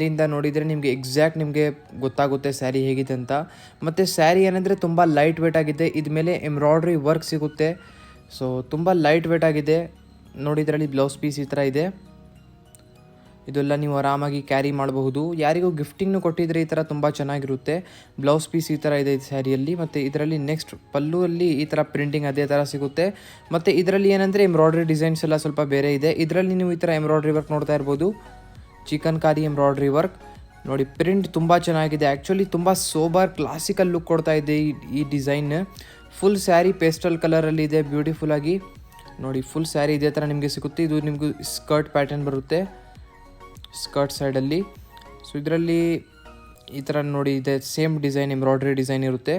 ಮೇಲ್ಗಡೆಯಿಂದ ನೋಡಿದರೆ ನಿಮಗೆ ಎಕ್ಸಾಕ್ಟ್ ನಿಮಗೆ ಗೊತ್ತಾಗುತ್ತೆ ಸ್ಯಾರಿ ಹೇಗಿದೆ ಅಂತ. ಮತ್ತು ಸ್ಯಾರಿ ಏನಂದರೆ ತುಂಬ ಲೈಟ್ ವೇಟ್ ಆಗಿದೆ. ಇದ ಮೇಲೆ ಎಂಬ್ರಾಯ್ಡ್ರಿ ವರ್ಕ್ ಸಿಗುತ್ತೆ. ಸೊ ತುಂಬ ಲೈಟ್ ವೇಟ್ ಆಗಿದೆ ನೋಡಿ. ಇದರಲ್ಲಿ ಬ್ಲೌಸ್ ಪೀಸ್ ಈ ಥರ ಇದೆ. ಇದೆಲ್ಲ ನೀವು ಆರಾಮಾಗಿ ಕ್ಯಾರಿ ಮಾಡಬಹುದು. ಯಾರಿಗೂ ಗಿಫ್ಟಿಂಗ್ನು ಕೊಟ್ಟಿದ್ರೆ ಈ ಥರ ತುಂಬ ಚೆನ್ನಾಗಿರುತ್ತೆ. ಬ್ಲೌಸ್ ಪೀಸ್ ಈ ಥರ ಇದೆ ಈ ಸ್ಯಾರಿಯಲ್ಲಿ. ಮತ್ತು ಇದರಲ್ಲಿ ನೆಕ್ಸ್ಟ್ ಪಲ್ಲುವಲ್ಲಿ ಈ ಥರ ಪ್ರಿಂಟಿಂಗ್ ಅದೇ ಥರ ಸಿಗುತ್ತೆ. ಮತ್ತು ಇದರಲ್ಲಿ ಏನಂದರೆ ಎಂಬ್ರಾಯ್ಡ್ರಿ ಡಿಸೈನ್ಸ್ ಎಲ್ಲ ಸ್ವಲ್ಪ ಬೇರೆ ಇದೆ. ಇದರಲ್ಲಿ ನೀವು ಈ ಥರ ಎಂಬ್ರಾಯ್ಡ್ರಿ ವರ್ಕ್ ನೋಡ್ತಾ ಇರ್ಬೋದು. ಚಿಕನ್ ಕಾರಿ ಎಂಬ್ರಾಯ್ಡ್ರಿ ವರ್ಕ್ ನೋಡಿ. ಪ್ರಿಂಟ್ ತುಂಬ ಚೆನ್ನಾಗಿದೆ. ಆ್ಯಕ್ಚುಲಿ ತುಂಬ ಸೋಬರ್ ಕ್ಲಾಸಿಕಲ್ ಲುಕ್ ಕೊಡ್ತಾ ಇದೆ ಈ ಡಿಸೈನ್. ಫುಲ್ ಸ್ಯಾರಿ ಪೇಸ್ಟಲ್ ಕಲರಲ್ಲಿ ಇದೆ ಬ್ಯೂಟಿಫುಲ್ಲಾಗಿ ನೋಡಿ. ಫುಲ್ ಸ್ಯಾರಿ ಇದೇ ಥರ ನಿಮಗೆ ಸಿಗುತ್ತೆ. ಇದು ನಿಮಗೂ ಸ್ಕರ್ಟ್ ಪ್ಯಾಟರ್ನ್ ಬರುತ್ತೆ ಸ್ಕರ್ಟ್ ಸೈಡಲ್ಲಿ. ಸೊ ಇದರಲ್ಲಿ ಈ ಥರ ನೋಡಿ ಇದೆ ಸೇಮ್ ಡಿಸೈನ್ ಎಂಬ್ರಾಯ್ಡ್ರಿ ಡಿಸೈನ್ ಇರುತ್ತೆ.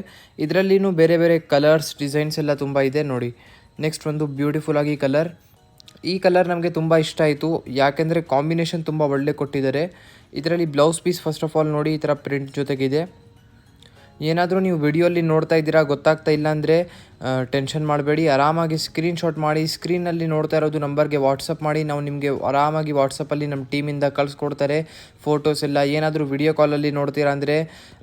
ಇದರಲ್ಲಿನೂ ಬೇರೆ ಬೇರೆ ಕಲರ್ಸ್ ಡಿಸೈನ್ಸ್ ಎಲ್ಲ ತುಂಬ ಇದೆ ನೋಡಿ. ನೆಕ್ಸ್ಟ್ ಒಂದು ಬ್ಯೂಟಿಫುಲ್ಲಾಗಿ ಕಲರ್. ಈ ಕಲರ್ ನಮಗೆ ತುಂಬ ಇಷ್ಟ ಆಯಿತು, ಯಾಕೆಂದರೆ ಕಾಂಬಿನೇಷನ್ ತುಂಬ ಒಳ್ಳೆ ಕೊಟ್ಟಿದ್ದಾರೆ. ಇದರಲ್ಲಿ blouse piece first of all ನೋಡಿ ಈ ಥರ ಪ್ರಿಂಟ್ ಜೊತೆಗಿದೆ. ಏನಾದರೂ ನೀವು ವಿಡಿಯೋಲ್ಲಿ ನೋಡ್ತಾ ಇದ್ದೀರಾ ಗೊತ್ತಾಗ್ತಾ ಇಲ್ಲ ಅಂದರೆ ಟೆನ್ಷನ್ ಮಾಡಬೇಡಿ. ಆರಾಮಾಗಿ ಸ್ಕ್ರೀನ್ಶಾಟ್ ಮಾಡಿ ಸ್ಕ್ರೀನಲ್ಲಿ ನೋಡ್ತಾ ಇರೋದು ನಂಬರ್ಗೆ ವಾಟ್ಸಪ್ ಮಾಡಿ. ನಾವು ನಿಮಗೆ ಆರಾಮಾಗಿ ವಾಟ್ಸಪ್ಪಲ್ಲಿ ನಮ್ಮ ಟೀಮಿಂದ ಕಳಿಸ್ಕೊಡ್ತಾರೆ ಫೋಟೋಸ್ ಎಲ್ಲ. ಏನಾದರೂ ವಿಡಿಯೋ ಕಾಲಲ್ಲಿ ನೋಡ್ತೀರಾ ಅಂದರೆ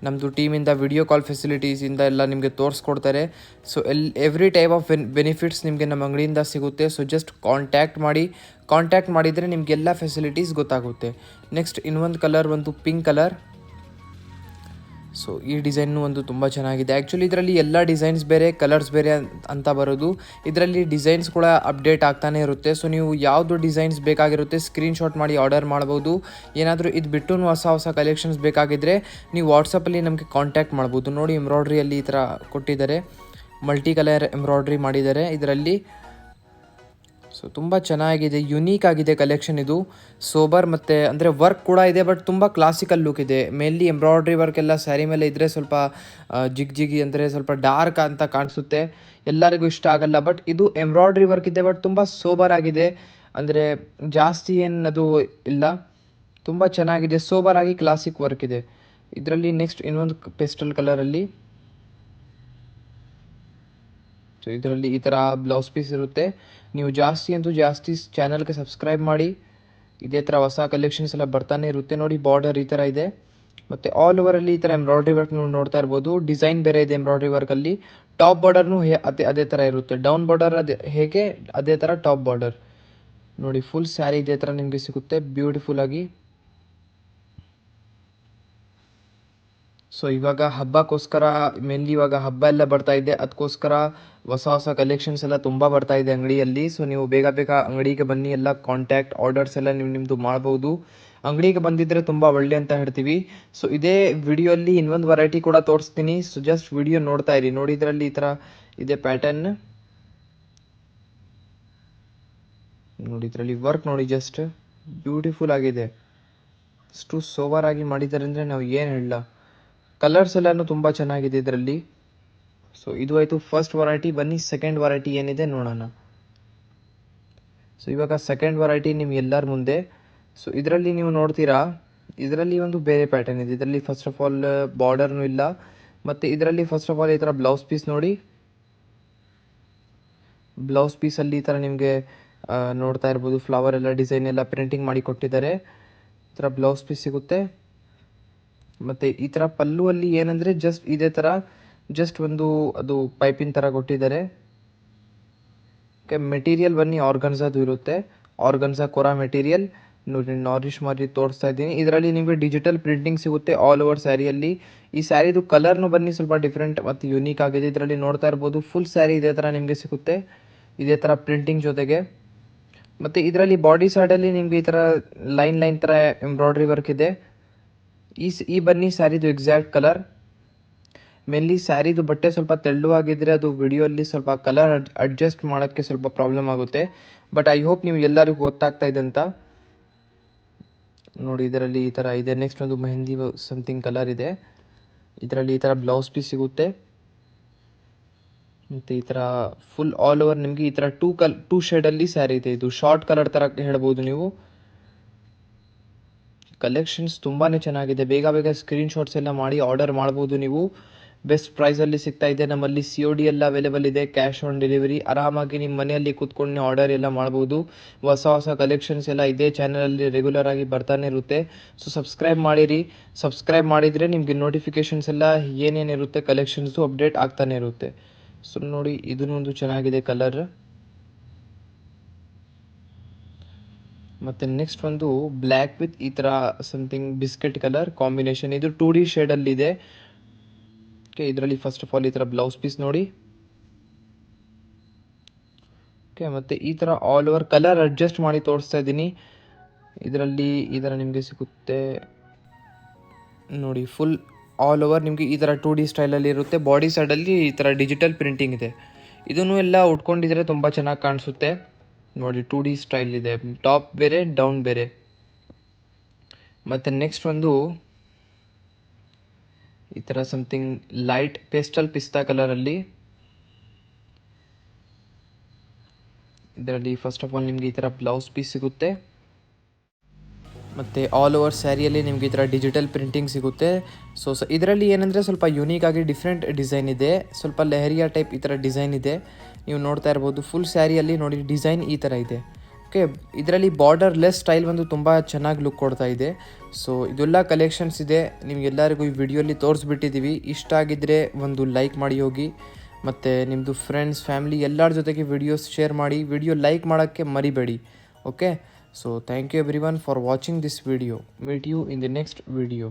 ನಮ್ಮದು ಟೀಮಿಂದ ವಿಡಿಯೋ ಕಾಲ್ ಫೆಸಿಲಿಟೀಸಿಂದ ಎಲ್ಲ ನಿಮಗೆ ತೋರಿಸ್ಕೊಡ್ತಾರೆ. So every type of benefits ನಿಮಗೆ ನಮ್ಮ ಅಂಗಡಿಯಿಂದ ಸಿಗುತ್ತೆ. ಸೊ ಜಸ್ಟ್ ಕಾಂಟ್ಯಾಕ್ಟ್ ಮಾಡಿದರೆ ನಿಮಗೆಲ್ಲ ಫೆಸಿಲಿಟೀಸ್ ಗೊತ್ತಾಗುತ್ತೆ. ನೆಕ್ಸ್ಟ್ ಇನ್ನೊಂದು ಕಲರ್ ಒಂದು ಪಿಂಕ್ ಕಲರ್. ಸೊ ಈ ಡಿಸೈನು ಒಂದು ತುಂಬ ಚೆನ್ನಾಗಿದೆ. ಆ್ಯಕ್ಚುಲಿ ಇದರಲ್ಲಿ ಎಲ್ಲ ಡಿಸೈನ್ಸ್ ಬೇರೆ ಕಲರ್ಸ್ ಬೇರೆ ಅಂತ ಬರೋದು. ಇದರಲ್ಲಿ ಡಿಸೈನ್ಸ್ ಕೂಡ ಅಪ್ಡೇಟ್ ಆಗ್ತಾನೆ ಇರುತ್ತೆ. ಸೊ ನೀವು ಯಾವುದು ಡಿಸೈನ್ಸ್ ಬೇಕಾಗಿರುತ್ತೆ ಸ್ಕ್ರೀನ್ಶಾಟ್ ಮಾಡಿ ಆರ್ಡರ್ ಮಾಡ್ಬೋದು. ಏನಾದರೂ ಇದು ಬಿಟ್ಟು ಹೊಸ ಕಲೆಕ್ಷನ್ಸ್ ಬೇಕಾಗಿದ್ದರೆ ನೀವು ವಾಟ್ಸಪ್ಪಲ್ಲಿ ನಮಗೆ ಕಾಂಟ್ಯಾಕ್ಟ್ ಮಾಡ್ಬೋದು. ನೋಡಿ ಎಂಬ್ರಾಯ್ಡ್ರಿಯಲ್ಲಿ ಈ ಥರ ಕೊಟ್ಟಿದ್ದಾರೆ, ಮಲ್ಟಿ ಕಲರ್ ಎಂಬ್ರಾಯ್ಡ್ರಿ ಮಾಡಿದ್ದಾರೆ ಇದರಲ್ಲಿ. ಸೊ ತುಂಬ ಚೆನ್ನಾಗಿದೆ, ಯುನೀಕ್ ಆಗಿದೆ ಕಲೆಕ್ಷನ್ ಇದು. ಸೋಬರ್ ಮತ್ತು ಅಂದರೆ ವರ್ಕ್ ಕೂಡ ಇದೆ, ಬಟ್ ತುಂಬ ಕ್ಲಾಸಿಕಲ್ ಲುಕ್ ಇದೆ. ಮೇನ್ಲಿ ಎಂಬ್ರಾಯ್ಡ್ರಿ ವರ್ಕ್ ಎಲ್ಲ ಸ್ಯಾರಿ ಮೇಲೆ ಇದ್ದರೆ ಸ್ವಲ್ಪ ಜಿಗಿ ಅಂದರೆ ಸ್ವಲ್ಪ ಡಾರ್ಕ್ ಅಂತ ಕಾಣಿಸುತ್ತೆ, ಎಲ್ಲರಿಗೂ ಇಷ್ಟ ಆಗಲ್ಲ. ಬಟ್ ಇದು ಎಂಬ್ರಾಯ್ಡ್ರಿ ವರ್ಕ್ ಇದೆ, ಬಟ್ ತುಂಬ ಸೋಬರ್ ಆಗಿದೆ. ಅಂದರೆ ಜಾಸ್ತಿ ಏನದು ಇಲ್ಲ, ತುಂಬ ಚೆನ್ನಾಗಿದೆ. ಸೋಬರ್ ಆಗಿ ಕ್ಲಾಸಿಕ್ ವರ್ಕ್ ಇದೆ ಇದರಲ್ಲಿ. ನೆಕ್ಸ್ಟ್ ಇನ್ನೊಂದು ಪೆಸ್ಟಲ್ ಕಲರಲ್ಲಿ. ಸೊ ಇದರಲ್ಲಿ ಈ ಥರ ಬ್ಲೌಸ್ ಪೀಸ್ ಇರುತ್ತೆ. ನೀವು ಜಾಸ್ತಿ ಚಾನಲ್ಗೆ ಸಬ್ಸ್ಕ್ರೈಬ್ ಮಾಡಿ. ಇದೇ ಥರ ಹೊಸ ಕಲೆಕ್ಷನ್ಸ್ ಎಲ್ಲ ಬರ್ತಾನೆ ಇರುತ್ತೆ ನೋಡಿ. ಬಾರ್ಡರ್ ಈ ಥರ ಇದೆ ಮತ್ತು ಆಲ್ ಓವರಲ್ಲಿ ಈ ಥರ ಎಂಬ್ರಾಯ್ಡ್ರಿ ವರ್ಕ್ ನೀವು ನೋಡ್ತಾ ಇರ್ಬೋದು. ಡಿಸೈನ್ ಬೇರೆ ಇದೆ ಎಂಬ್ರಾಯ್ಡ್ರಿ ವರ್ಕಲ್ಲಿ. ಟಾಪ್ ಬಾರ್ಡರ್ನು ಅದೇ ಥರ ಇರುತ್ತೆ. ಡೌನ್ ಬಾರ್ಡರ್ ಅದೇ ಥರ ಟಾಪ್ ಬಾರ್ಡರ್ ನೋಡಿ. ಫುಲ್ ಸ್ಯಾರಿ ಇದೇ ಥರ ನಿಮಗೆ ಸಿಗುತ್ತೆ ಬ್ಯೂಟಿಫುಲ್ಲಾಗಿ. ಸೊ ಇವಾಗ ಹಬ್ಬಕ್ಕೋಸ್ಕರ ಮೇನ್ಲಿ ಇವಾಗ ಹಬ್ಬ ಎಲ್ಲ ಬರ್ತಾ ಇದೆ, ಅದಕ್ಕೋಸ್ಕರ ಹೊಸ ಕಲೆಕ್ಷನ್ಸ್ ಎಲ್ಲ ತುಂಬ ಬರ್ತಾ ಇದೆ ಅಂಗಡಿಯಲ್ಲಿ. ಸೊ ನೀವು ಬೇಗ ಅಂಗಡಿಗೆ ಬನ್ನಿ, ಎಲ್ಲ ಕಾಂಟ್ಯಾಕ್ಟ್ ಆರ್ಡರ್ಸ್ ಎಲ್ಲ ನಿಮ್ಮದು ಮಾಡ್ಬೋದು. ಅಂಗಡಿಗೆ ಬಂದಿದ್ದರೆ ತುಂಬ ಒಳ್ಳೆ ಅಂತ ಹೇಳ್ತೀವಿ. ಸೊ ಇದೇ ವಿಡಿಯೋಲ್ಲಿ ಇನ್ನೊಂದು ವೆರೈಟಿ ಕೂಡ ತೋರಿಸ್ತೀನಿ. ಸೊ ಜಸ್ಟ್ ವಿಡಿಯೋ ನೋಡ್ತಾ ಇರಿ. ನೋಡಿ ಇದರಲ್ಲಿ ಈ ಥರ ಇದೆ ಪ್ಯಾಟರ್ನ್ ನೋಡಿ. ಇದರಲ್ಲಿ ವರ್ಕ್ ನೋಡಿ, ಜಸ್ಟ್ ಬ್ಯೂಟಿಫುಲ್ ಆಗಿದೆ. ಅಷ್ಟು ಸೋವರ್ ಆಗಿ ಮಾಡಿದ್ದಾರೆ ಅಂದರೆ ನಾವು ಏನು ಹೇಳಲ್ಲ. ಕಲರ್ಸ್ ಎಲ್ಲನೂ ತುಂಬ ಚೆನ್ನಾಗಿದೆ ಇದರಲ್ಲಿ. ಸೊ ಇದು ಆಯಿತು ಫಸ್ಟ್ ವೆರೈಟಿ. ಬನ್ನಿ ಸೆಕೆಂಡ್ ವೆರೈಟಿ ಏನಿದೆ ನೋಡೋಣ. ಸೊ ಇವಾಗ ಸೆಕೆಂಡ್ ವೆರೈಟಿ ನಿಮ್ಗೆಲ್ಲರ ಮುಂದೆ. ಸೊ ಇದರಲ್ಲಿ ನೀವು ನೋಡ್ತೀರಾ, ಇದರಲ್ಲಿ ಒಂದು ಬೇರೆ ಪ್ಯಾಟರ್ನ್ ಇದೆ. ಇದರಲ್ಲಿ ಫಸ್ಟ್ ಆಫ್ ಆಲ್ ಬಾರ್ಡರ್ನೂ ಇಲ್ಲ. ಮತ್ತು ಇದರಲ್ಲಿ ಫಸ್ಟ್ ಆಫ್ ಆಲ್ ಈ ಥರ ಬ್ಲೌಸ್ ಪೀಸ್ ನೋಡಿ. ಬ್ಲೌಸ್ ಪೀಸಲ್ಲಿ ಈ ಥರ ನಿಮಗೆ ನೋಡ್ತಾ ಇರ್ಬೋದು, ಫ್ಲವರ್ ಎಲ್ಲ ಡಿಸೈನ್ ಎಲ್ಲ ಪ್ರಿಂಟಿಂಗ್ ಮಾಡಿ ಕೊಟ್ಟಿದ್ದಾರೆ. ಈ ಥರ ಬ್ಲೌಸ್ ಪೀಸ್ ಸಿಗುತ್ತೆ. ಮತ್ತು ಈ ಥರ ಪಲ್ಲುವಲ್ಲಿ ಏನಂದರೆ ಜಸ್ಟ್ ಇದೇ ಥರ ಒಂದು ಅದು ಪೈಪಿನ ಥರ ಕೊಟ್ಟಿದ್ದಾರೆ. ಮೆಟೀರಿಯಲ್ ಬನ್ನಿ ಆರ್ಗನ್ಸಾದು ಇರುತ್ತೆ, ಆರ್ಗನ್ಸಾ ಕೊರಾ ಮೆಟೀರಿಯಲ್ ನೋಡಿ. ನಾರಿಶ್ ಮಾಡಿ ತೋರಿಸ್ತಾ ಇದ್ದೀನಿ. ಇದರಲ್ಲಿ ನಿಮಗೆ ಡಿಜಿಟಲ್ ಪ್ರಿಂಟಿಂಗ್ ಸಿಗುತ್ತೆ ಆಲ್ ಓವರ್ ಸ್ಯಾರಿಯಲ್ಲಿ. ಈ ಸ್ಯಾರಿದು ಕಲರ್ನು ಬನ್ನಿ ಸ್ವಲ್ಪ ಡಿಫ್ರೆಂಟ್ ಮತ್ತು ಯುನೀಕ್ ಆಗಿದೆ. ಇದರಲ್ಲಿ ನೋಡ್ತಾ ಇರ್ಬೋದು ಫುಲ್ ಸ್ಯಾರಿ ಇದೇ ಥರ ನಿಮಗೆ ಸಿಗುತ್ತೆ, ಇದೇ ಥರ ಪ್ರಿಂಟಿಂಗ್ ಜೊತೆಗೆ. ಮತ್ತು ಇದರಲ್ಲಿ ಬಾಡಿ ಸೈಡಲ್ಲಿ ನಿಮಗೆ ಈ ಥರ ಲೈನ್ ಥರ ಎಂಬ್ರಾಯ್ಡ್ರಿ ವರ್ಕ್ ಇದೆ. ಈ ಬನ್ನಿ ಸ್ಯಾರಿದು ಎಕ್ಸಾಕ್ಟ್ ಕಲರ್. ಮೇನ್ಲಿ ಸ್ಯಾರಿದು ಬಟ್ಟೆ ಸ್ವಲ್ಪ ತೆಳ್ಳುವಾಗಿದ್ದರೆ ಅದು ವಿಡಿಯೋಲ್ಲಿ ಸ್ವಲ್ಪ ಕಲರ್ ಅಡ್ಜಸ್ಟ್ ಮಾಡೋಕ್ಕೆ ಸ್ವಲ್ಪ ಪ್ರಾಬ್ಲಮ್ ಆಗುತ್ತೆ. ಬಟ್ ಐ ಹೋಪ್ ನೀವು ಎಲ್ಲರಿಗೂ ಗೊತ್ತಾಗ್ತಾ ಇದೆ ಅಂತ ನೋಡಿ. ಇದರಲ್ಲಿ ಈ ಥರ ಇದೆ. ನೆಕ್ಸ್ಟ್ ಒಂದು ಮೆಹಂದಿ ಸಮಥಿಂಗ್ ಕಲರ್ ಇದೆ. ಇದರಲ್ಲಿ ಈ ಥರ ಬ್ಲೌಸ್ ಪೀಸ್ ಸಿಗುತ್ತೆ. ಮತ್ತು ಈ ಥರ ಫುಲ್ ಆಲ್ ಓವರ್ ನಿಮಗೆ ಈ ಥರ ಟೂ ಶೇಡಲ್ಲಿ ಸ್ಯಾರಿ ಇದೆ. ಇದು ಶಾರ್ಟ್ ಕಲರ್ ಥರ ಹೇಳ್ಬೋದು ನೀವು. ಕಲೆಕ್ಷನ್ಸ್ ತುಂಬಾ ಚೆನ್ನಾಗಿದೆ. ಬೇಗ ಸ್ಕ್ರೀನ್ಶಾಟ್ಸ್ ಎಲ್ಲ ಮಾಡಿ ಆರ್ಡರ್ ಮಾಡ್ಬೋದು ನೀವು. ಬೆಸ್ಟ್ ಪ್ರೈಸಲ್ಲಿ ಸಿಗ್ತಾ ಇದೆ. ನಮ್ಮಲ್ಲಿ COD ಎಲ್ಲ ಅವೈಲೇಬಲ್ ಇದೆ, ಕ್ಯಾಶ್ ಆನ್ ಡೆಲಿವರಿ. ಆರಾಮಾಗಿ ನಿಮ್ಮ ಮನೆಯಲ್ಲಿ ಕೂತ್ಕೊಂಡು ನೀವು ಆರ್ಡರ್ ಎಲ್ಲ ಮಾಡ್ಬೋದು. ಹೊಸ ಹೊಸ ಕಲೆಕ್ಷನ್ಸ್ ಎಲ್ಲ ಇದೇ ಚಾನಲಲ್ಲಿ ರೆಗ್ಯುಲರ್ ಆಗಿ ಬರ್ತಾನೆ ಇರುತ್ತೆ. ಸೊ ಸಬ್ಸ್ಕ್ರೈಬ್ ಮಾಡಿರಿ. ಸಬ್ಸ್ಕ್ರೈಬ್ ಮಾಡಿದರೆ ನಿಮಗೆ ನೋಟಿಫಿಕೇಷನ್ಸ್ ಎಲ್ಲ ಏನೇನಿರುತ್ತೆ ಕಲೆಕ್ಷನ್ಸು ಅಪ್ಡೇಟ್ ಆಗ್ತಾನೆ ಇರುತ್ತೆ. ಸೊ ನೋಡಿ, ಇದನ್ನೊಂದು ಚೆನ್ನಾಗಿದೆ ಕಲರ್. ಮತ್ತು ನೆಕ್ಸ್ಟ್ ಒಂದು ಬ್ಲ್ಯಾಕ್ ವಿತ್ ಈ ಥರ ಸಮಥಿಂಗ್ ಬಿಸ್ಕೆಟ್ ಕಲರ್ ಕಾಂಬಿನೇಷನ್. ಇದು 2D ಶೇಡಲ್ಲಿದೆ. ಓಕೆ, ಇದರಲ್ಲಿ ಫಸ್ಟ್ ಆಫ್ ಆಲ್ ಈ ಥರ ಬ್ಲೌಸ್ ಪೀಸ್ ನೋಡಿ. ಓಕೆ, ಮತ್ತು ಈ ಥರ ಆಲ್ ಓವರ್ ಕಲರ್ ಅಡ್ಜಸ್ಟ್ ಮಾಡಿ ತೋರಿಸ್ತಾ ಇದ್ದೀನಿ. ಇದರಲ್ಲಿ ಈ ಥರ ನಿಮಗೆ ಸಿಗುತ್ತೆ ನೋಡಿ. ಫುಲ್ ಆಲ್ ಓವರ್ ನಿಮಗೆ ಈ ಥರ 2D ಸ್ಟೈಲಲ್ಲಿ ಇರುತ್ತೆ. ಬಾಡಿ ಸೈಡಲ್ಲಿ ಈ ಥರ ಡಿಜಿಟಲ್ ಪ್ರಿಂಟಿಂಗ್ ಇದೆ. ಇದನ್ನು ಎಲ್ಲ ಉಟ್ಕೊಂಡಿದ್ರೆ ತುಂಬ ಚೆನ್ನಾಗಿ ಕಾಣಿಸುತ್ತೆ ನೋಡಿ. 2D ಸ್ಟೈಲ್ ಇದೆ, ಟಾಪ್ ಬೇರೆ ಡೌನ್ ಬೇರೆ. ಮತ್ತು ನೆಕ್ಸ್ಟ್ ಒಂದು ಈ ಥರ ಸಮಥಿಂಗ್ ಲೈಟ್ ಪೇಸ್ಟಲ್ ಪಿಸ್ತಾ ಕಲರಲ್ಲಿ. ಇದರಲ್ಲಿ ಫಸ್ಟ್ ಆಫ್ ಆಲ್ ನಿಮಗೆ ಈ ಥರ ಬ್ಲೌಸ್ ಪೀಸ್ ಸಿಗುತ್ತೆ. ಮತ್ತು ಆಲ್ ಓವರ್ ಸ್ಯಾರಿಯಲ್ಲಿ ನಿಮಗೆ ಈ ಥರ ಡಿಜಿಟಲ್ ಪ್ರಿಂಟಿಂಗ್ ಸಿಗುತ್ತೆ. ಸೊ ಇದರಲ್ಲಿ ಏನಂದರೆ ಸ್ವಲ್ಪ ಯುನೀಕ್ ಆಗಿ ಡಿಫ್ರೆಂಟ್ ಡಿಸೈನ್ ಇದೆ. ಸ್ವಲ್ಪ ಲೆಹರಿಯಾ ಟೈಪ್ ಈ ಥರ ಡಿಸೈನ್ ಇದೆ, ನೀವು ನೋಡ್ತಾ ಇರ್ಬೋದು. ಫುಲ್ ಸ್ಯಾರಿಯಲ್ಲಿ ನೋಡಿ ಡಿಸೈನ್ ಈ ಥರ ಇದೆ. ಓಕೆ, ಇದರಲ್ಲಿ ಬಾರ್ಡರ್ ಲೆಸ್ ಸ್ಟೈಲ್ ಒಂದು ತುಂಬ ಚೆನ್ನಾಗಿ ಲುಕ್ ಕೊಡ್ತಾ ಇದೆ. ಸೊ ಇದೆಲ್ಲ ಕಲೆಕ್ಷನ್ಸ್ ಇದೆ, ನಿಮಗೆಲ್ಲರಿಗೂ ಈ ವಿಡಿಯೋಲಿ ತೋರಿಸ್ಬಿಟ್ಟಿದ್ದೀವಿ. ಇಷ್ಟ ಆಗಿದ್ದರೆ ಒಂದು ಲೈಕ್ ಮಾಡಿ ಹೋಗಿ. ಮತ್ತು ನಿಮ್ಮದು ಫ್ರೆಂಡ್ಸ್ ಫ್ಯಾಮಿಲಿ ಎಲ್ಲರ ಜೊತೆಗೆ ವಿಡಿಯೋಸ್ ಶೇರ್ ಮಾಡಿ. ವಿಡಿಯೋ ಲೈಕ್ ಮಾಡೋಕ್ಕೆ ಮರಿಬೇಡಿ. Okay, so thank you everyone for watching this video. Meet you in the next video.